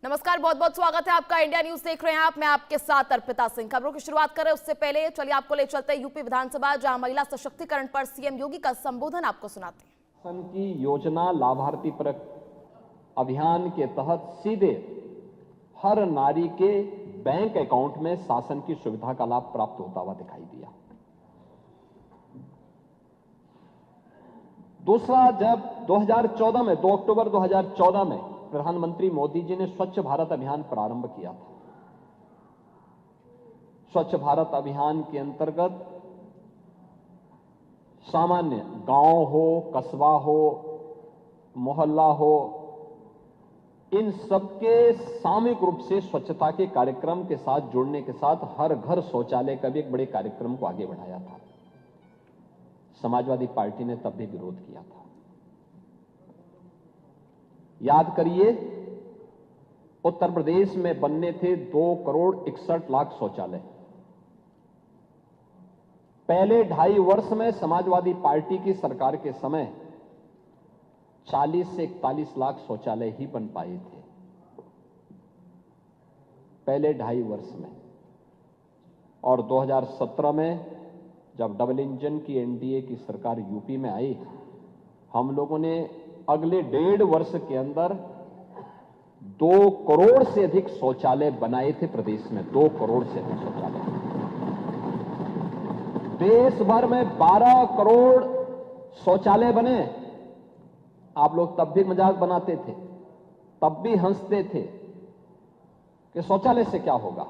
नमस्कार, बहुत बहुत स्वागत है आपका। इंडिया न्यूज देख रहे हैं आप। मैं आपके साथ अर्पिता सिंह। खबरों की शुरुआत करें उससे पहले चलिए आपको ले चलते हैं यूपी विधानसभा, जहां महिला सशक्तिकरण पर सीएम योगी का संबोधन आपको सुनाते हैं। शासन की योजना लाभार्थी परक अभियान के तहत सीधे हर नारी के बैंक अकाउंट में शासन की सुविधा का लाभ प्राप्त होता हुआ दिखाई दिया। दूसरा, जब 2014 में 2 अक्टूबर 2014 में प्रधानमंत्री मोदी जी ने स्वच्छ भारत अभियान प्रारंभ किया था। स्वच्छ भारत अभियान के अंतर्गत सामान्य गांव हो, कस्बा हो, मोहल्ला हो, इन सबके सामूहिक रूप से स्वच्छता के कार्यक्रम के साथ जुड़ने के साथ हर घर शौचालय का भी एक बड़े कार्यक्रम को आगे बढ़ाया था। समाजवादी पार्टी ने तब भी विरोध किया था। याद करिए, उत्तर प्रदेश में बनने थे 2,61,00,000 शौचालय। पहले 2.5 वर्ष में समाजवादी पार्टी की सरकार के समय 40 से 41 लाख शौचालय ही बन पाए थे, पहले 2.5 वर्ष में। और 2017 में जब डबल इंजन की एनडीए की सरकार यूपी में आई, हम लोगों ने अगले 1.5 वर्ष के अंदर 2 करोड़ से अधिक शौचालय बनाए थे प्रदेश में। 2 करोड़ से अधिक शौचालय। देश भर में 12 करोड़ शौचालय बने। आप लोग तब भी मजाक बनाते थे, तब भी हंसते थे कि शौचालय से क्या होगा।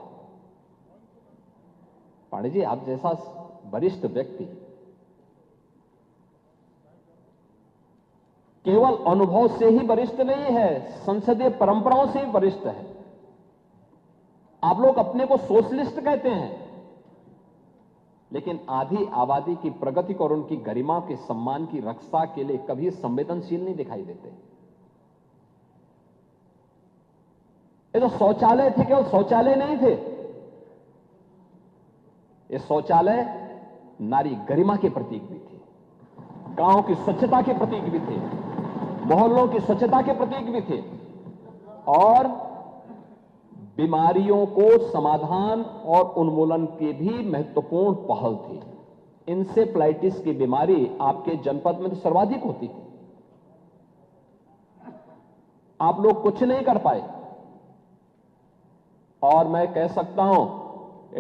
पांडे जी, आप जैसा वरिष्ठ व्यक्ति केवल अनुभव से ही वरिष्ठ नहीं है, संसदीय परंपराओं से ही वरिष्ठ है। आप लोग अपने को सोशलिस्ट कहते हैं, लेकिन आधी आबादी की प्रगति और उनकी गरिमा के सम्मान की रक्षा के लिए कभी संवेदनशील नहीं दिखाई देते। ये जो शौचालय थे, केवल शौचालय नहीं थे, ये शौचालय नारी गरिमा के प्रतीक भी थे, गांव की स्वच्छता के प्रतीक भी थे, मोहल्लों की स्वच्छता के प्रतीक भी थे, और बीमारियों को समाधान और उन्मूलन के भी महत्वपूर्ण पहल थी। इंसेफ्लाइटिस की बीमारी आपके जनपद में तो सर्वाधिक होती थी। आप लोग कुछ नहीं कर पाए, और मैं कह सकता हूं,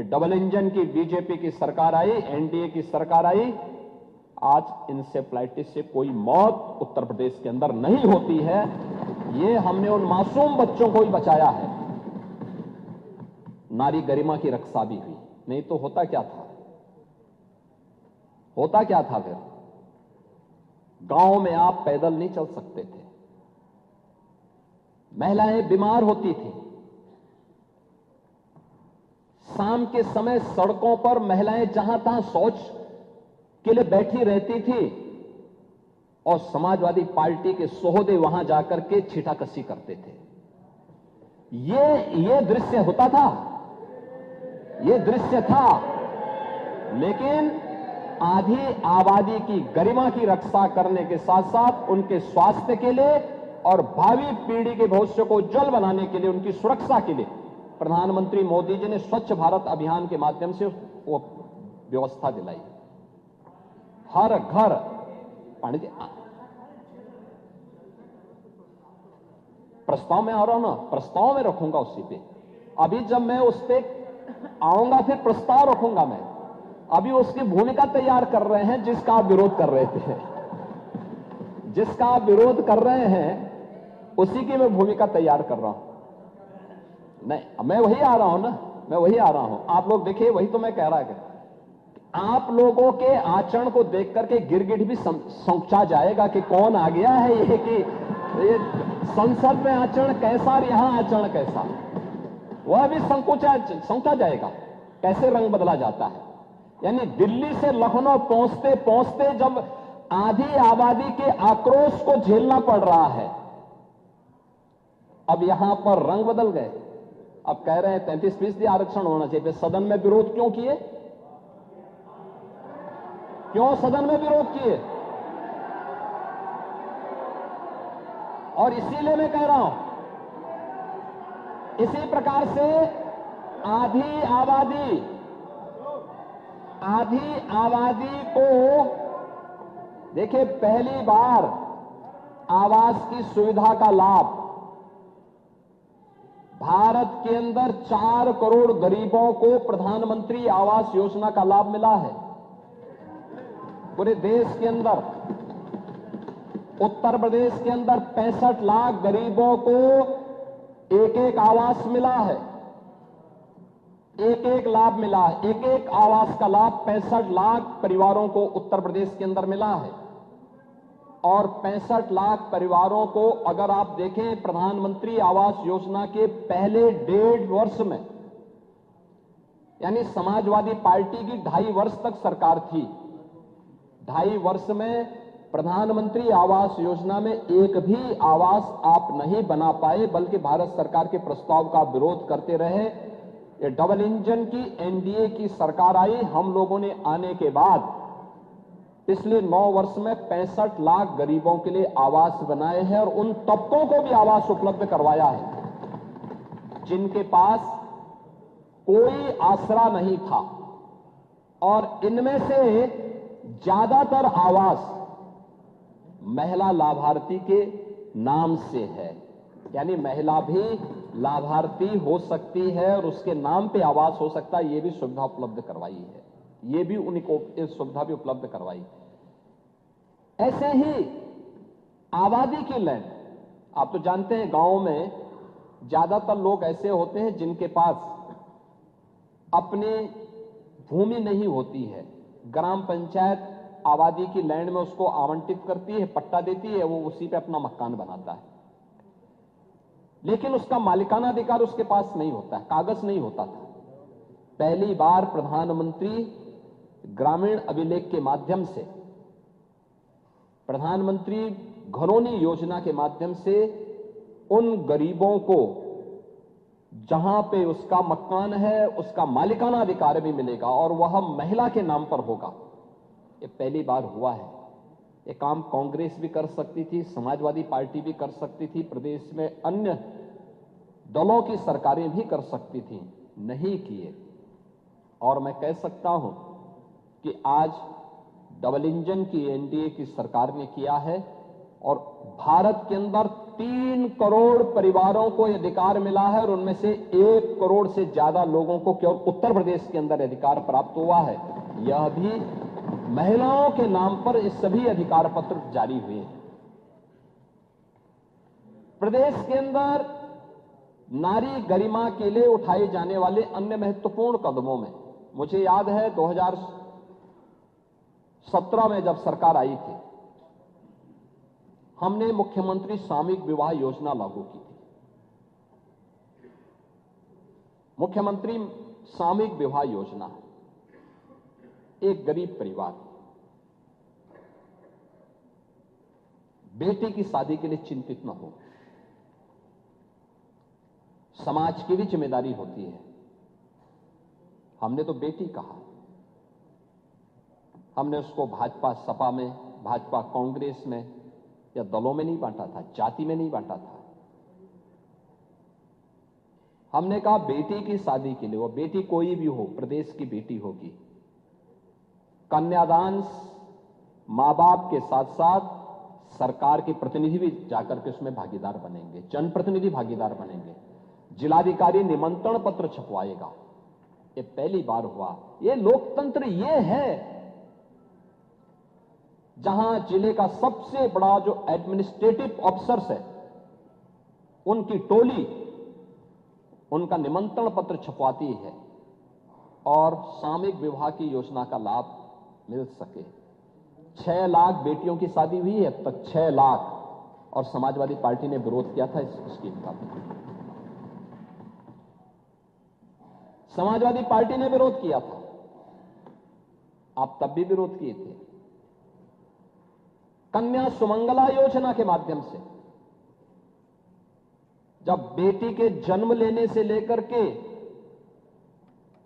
डबल इंजन की बीजेपी की सरकार आई, एनडीए की सरकार आई, आज इंसेफ्लाइटिस से कोई मौत उत्तर प्रदेश के अंदर नहीं होती है। ये हमने उन मासूम बच्चों को ही बचाया है। नारी गरिमा की रक्षा भी हुई। नहीं तो होता क्या था, होता क्या था फिर? गांव में आप पैदल नहीं चल सकते थे, महिलाएं बीमार होती थी। शाम के समय सड़कों पर महिलाएं जहां तहां शौच के लिए बैठी रहती थी, और समाजवादी पार्टी के सोहदे वहां जाकर के छीटाकशी करते थे। ये दृश्य होता था, ये दृश्य था। लेकिन आधी आबादी की गरिमा की रक्षा करने के साथ साथ उनके स्वास्थ्य के लिए और भावी पीढ़ी के भविष्य को उज्जवल बनाने के लिए, उनकी सुरक्षा के लिए प्रधानमंत्री मोदी जी ने स्वच्छ भारत अभियान के माध्यम से वो व्यवस्था दिलाई। हर घर, पांडे जी प्रस्ताव में आ रहा हूं ना, प्रस्ताव में रखूंगा उसी पे। अभी जब मैं उस पे आऊंगा फिर प्रस्ताव रखूंगा मैं। अभी उसकी भूमिका तैयार कर रहे हैं जिसका आप विरोध कर रहे थे। जिसका आप विरोध कर रहे हैं उसी की मैं भूमिका तैयार कर रहा हूं। नहीं, मैं वही आ रहा हूं ना, मैं वही आ रहा हूं। आप लोग देखिए, वही तो मैं कह रहा है। आप लोगों के आचरण को देख करके गिरगिट भी समझा जाएगा कि कौन आ गया है। ये कि ये संसद में आचरण कैसा और यहां आचरण कैसा, वह भी समझा जाएगा कैसे रंग बदला जाता है। यानी दिल्ली से लखनऊ पहुंचते पहुंचते जब आधी आबादी के आक्रोश को झेलना पड़ रहा है, अब यहां पर रंग बदल गए। अब कह रहे हैं 33% आरक्षण होना चाहिए। सदन में विरोध क्यों किए? क्यों सदन में विरोध किए? और इसीलिए मैं कह रहा हूं, इसी प्रकार से आधी आबादी को देखिए, पहली बार आवास की सुविधा का लाभ भारत के अंदर 4 करोड़ गरीबों को प्रधानमंत्री आवास योजना का लाभ मिला है। पूरे देश के अंदर, उत्तर प्रदेश के अंदर 65 लाख गरीबों को एक आवास मिला है, एक लाभ मिला है। एक आवास का लाभ 65 लाख परिवारों को उत्तर प्रदेश के अंदर मिला है। और 65 लाख परिवारों को अगर आप देखें, प्रधानमंत्री आवास योजना के पहले 1.5 वर्ष में, यानी समाजवादी पार्टी की 2.5 वर्ष तक सरकार थी, 2.5 वर्ष में प्रधानमंत्री आवास योजना में एक भी आवास आप नहीं बना पाए, बल्कि भारत सरकार के प्रस्ताव का विरोध करते रहे। ये डबल इंजन की एनडीए की सरकार आई, हम लोगों ने आने के बाद पिछले 9 वर्ष में 65 लाख गरीबों के लिए आवास बनाए हैं और उन तबकों को भी आवास उपलब्ध करवाया है जिनके पास कोई आसरा नहीं था। और इनमें से ज्यादातर आवास महिला लाभार्थी के नाम से है, यानी महिला भी लाभार्थी हो सकती है और उसके नाम पे आवास हो सकता है। ये भी सुविधा उपलब्ध करवाई है, ये भी उनको सुविधा भी उपलब्ध करवाई। ऐसे ही आबादी की लैंड, आप तो जानते हैं गांवों में ज्यादातर लोग ऐसे होते हैं जिनके पास अपनी भूमि नहीं होती है। ग्राम पंचायत आबादी की लैंड में उसको आवंटित करती है, पट्टा देती है, वो उसी पे अपना मकान बनाता है, लेकिन उसका मालिकाना अधिकार उसके पास नहीं होता है, कागज नहीं होता था। पहली बार प्रधानमंत्री ग्रामीण अभिलेख के माध्यम से, प्रधानमंत्री घरौनी योजना के माध्यम से उन गरीबों को जहां पे उसका मकान है उसका मालिकाना अधिकार भी मिलेगा और वह महिला के नाम पर होगा। ये पहली बार हुआ है। ये काम कांग्रेस भी कर सकती थी, समाजवादी पार्टी भी कर सकती थी, प्रदेश में अन्य दलों की सरकारें भी कर सकती थी, नहीं किए। और मैं कह सकता हूं कि आज डबल इंजन की एनडीए की सरकार ने किया है और भारत के अंदर 3 करोड़ परिवारों को यह अधिकार मिला है और उनमें से 1 करोड़ से ज्यादा लोगों को केवल उत्तर प्रदेश के अंदर अधिकार प्राप्त हुआ है। यह भी महिलाओं के नाम पर इस सभी अधिकार पत्र जारी हुए हैं। प्रदेश के अंदर नारी गरिमा के लिए उठाए जाने वाले अन्य महत्वपूर्ण कदमों में मुझे याद है 2017 में जब सरकार आई थी, हमने मुख्यमंत्री सामूहिक विवाह योजना लागू की थी। मुख्यमंत्री सामूहिक विवाह योजना, एक गरीब परिवार बेटी की शादी के लिए चिंतित न हो, समाज की भी जिम्मेदारी होती है। हमने तो बेटी कहा, हमने उसको भाजपा सपा में, भाजपा कांग्रेस में या दलों में नहीं बांटा था, जाति में नहीं बांटा था। हमने कहा बेटी की शादी के लिए, वो बेटी कोई भी हो, प्रदेश की बेटी होगी, कन्यादान मां बाप के साथ साथ सरकार के प्रतिनिधि भी जाकर के उसमें भागीदार बनेंगे, जनप्रतिनिधि भागीदार बनेंगे, जिलाधिकारी निमंत्रण पत्र छपवाएगा। ये पहली बार हुआ। ये लोकतंत्र ये है जहां जिले का सबसे बड़ा जो एडमिनिस्ट्रेटिव ऑफिसर्स है उनकी टोली उनका निमंत्रण पत्र छपवाती है और सामूहिक विवाह की योजना का लाभ मिल सके। 6 लाख बेटियों की शादी हुई है अब तक, 6 लाख, और समाजवादी पार्टी ने विरोध किया था इस स्कीम का। समाजवादी पार्टी ने विरोध किया था, आप तब भी विरोध किए थे। कन्या सुमंगला योजना के माध्यम से जब बेटी के जन्म लेने से लेकर के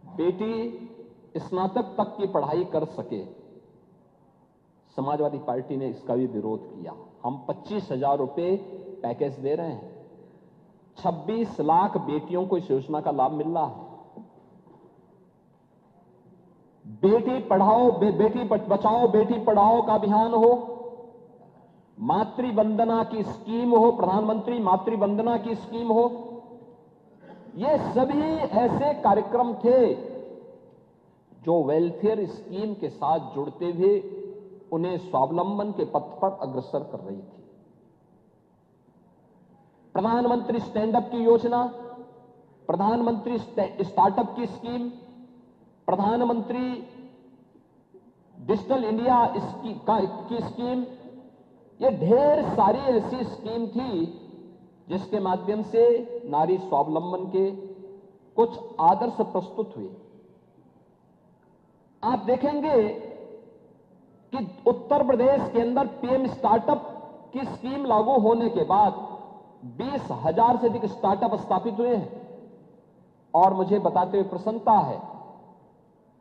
बेटी स्नातक तक की पढ़ाई कर सके, समाजवादी पार्टी ने इसका भी विरोध किया। हम 25,000 रुपए पैकेज दे रहे हैं, 26 लाख बेटियों को इस योजना का लाभ मिल रहा है। बेटी पढ़ाओ, बेटी बचाओ, बेटी पढ़ाओ का अभियान हो, मातृ वंदना की स्कीम हो, प्रधानमंत्री मातृ वंदना की स्कीम हो, ये सभी ऐसे कार्यक्रम थे जो वेलफेयर स्कीम के साथ जुड़ते हुए उन्हें स्वावलंबन के पथ पर अग्रसर कर रही थी। प्रधानमंत्री स्टैंड अप की योजना, प्रधानमंत्री स्टार्टअप की स्कीम, प्रधानमंत्री डिजिटल इंडिया की स्कीम, ये ढेर सारी ऐसी स्कीम थी जिसके माध्यम से नारी स्वावलंबन के कुछ आदर्श प्रस्तुत हुए। आप देखेंगे कि उत्तर प्रदेश के अंदर पीएम स्टार्टअप की स्कीम लागू होने के बाद 20,000 से अधिक स्टार्टअप स्थापित हुए हैं। और मुझे बताते हुए प्रसन्नता है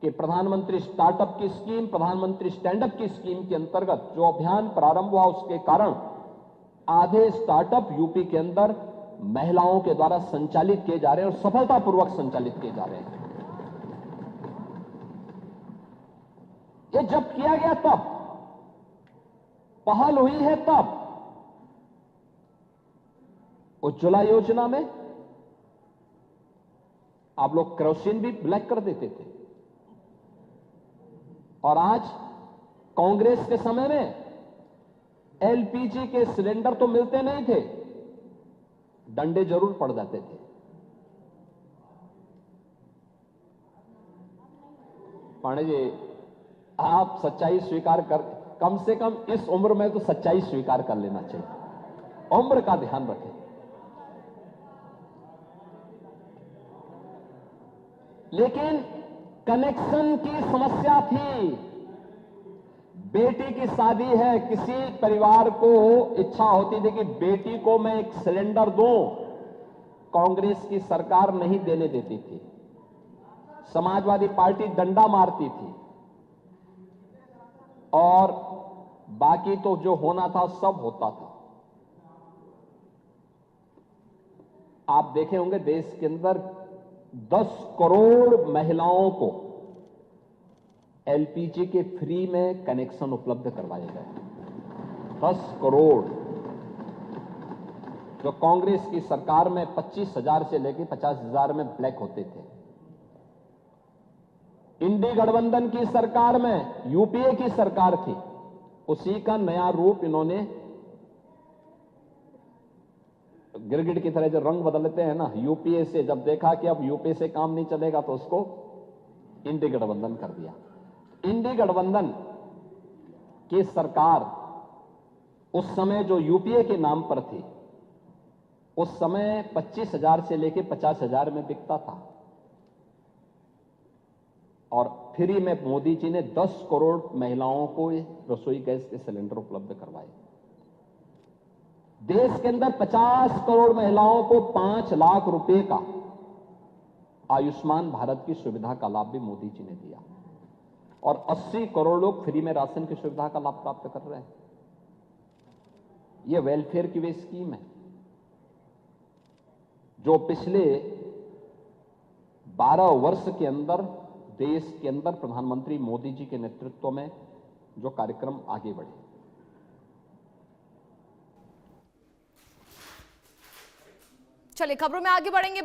कि प्रधानमंत्री स्टार्टअप की स्कीम, प्रधानमंत्री स्टैंड अप की स्कीम के अंतर्गत जो अभियान प्रारंभ हुआ उसके कारण आधे स्टार्टअप यूपी के अंदर महिलाओं के द्वारा संचालित किए जा रहे हैं और सफलतापूर्वक संचालित किए जा रहे हैं। ये जब किया गया तब, पहल हुई है तब। उज्ज्वला योजना में आप लोग केरोसिन भी ब्लैक कर देते थे और आज कांग्रेस के समय में एलपीजी के सिलेंडर तो मिलते नहीं थे, डंडे जरूर पड़ जाते थे। पांडे जी, आप सच्चाई स्वीकार कर, कम से कम इस उम्र में तो सच्चाई स्वीकार कर लेना चाहिए। उम्र का ध्यान रखें। लेकिन कनेक्शन की समस्या थी। बेटी की शादी है, किसी परिवार को इच्छा होती थी कि बेटी को मैं एक सिलेंडर दूं, कांग्रेस की सरकार नहीं देने देती थी। समाजवादी पार्टी डंडा मारती थी और बाकी तो जो होना था सब होता था। आप देखे होंगे देश के अंदर 10 करोड़ महिलाओं को एलपीजी के फ्री में कनेक्शन उपलब्ध करवाए गए। 10 करोड़, जो कांग्रेस की सरकार में 25,000 से लेकर 50,000 में ब्लैक होते थे। इंडी गठबंधन की सरकार में, यूपीए की सरकार थी, उसी का नया रूप इन्होंने, गिरगिट की तरह जो रंग बदलते हैं ना, यूपीए से जब देखा कि अब यूपीए से काम नहीं चलेगा तो उसको इंडी गठबंधन कर दिया। इंडी गठबंधन की सरकार उस समय जो यूपीए के नाम पर थी, उस समय 25,000 से लेकर 50,000 में बिकता था और फ्री में मोदी जी ने 10 करोड़ महिलाओं को रसोई गैस के सिलेंडर उपलब्ध करवाए। देश के अंदर 50 करोड़ महिलाओं को 5 लाख रुपए का आयुष्मान भारत की सुविधा का लाभ भी मोदी जी ने दिया और 80 करोड़ लोग फ्री में राशन की सुविधा का लाभ प्राप्त कर रहे हैं। यह वेलफेयर की वे स्कीम है जो पिछले 12 वर्ष के अंदर देश के अंदर प्रधानमंत्री मोदी जी के नेतृत्व में जो कार्यक्रम आगे बढ़े। चलिए खबरों में आगे बढ़ेंगे।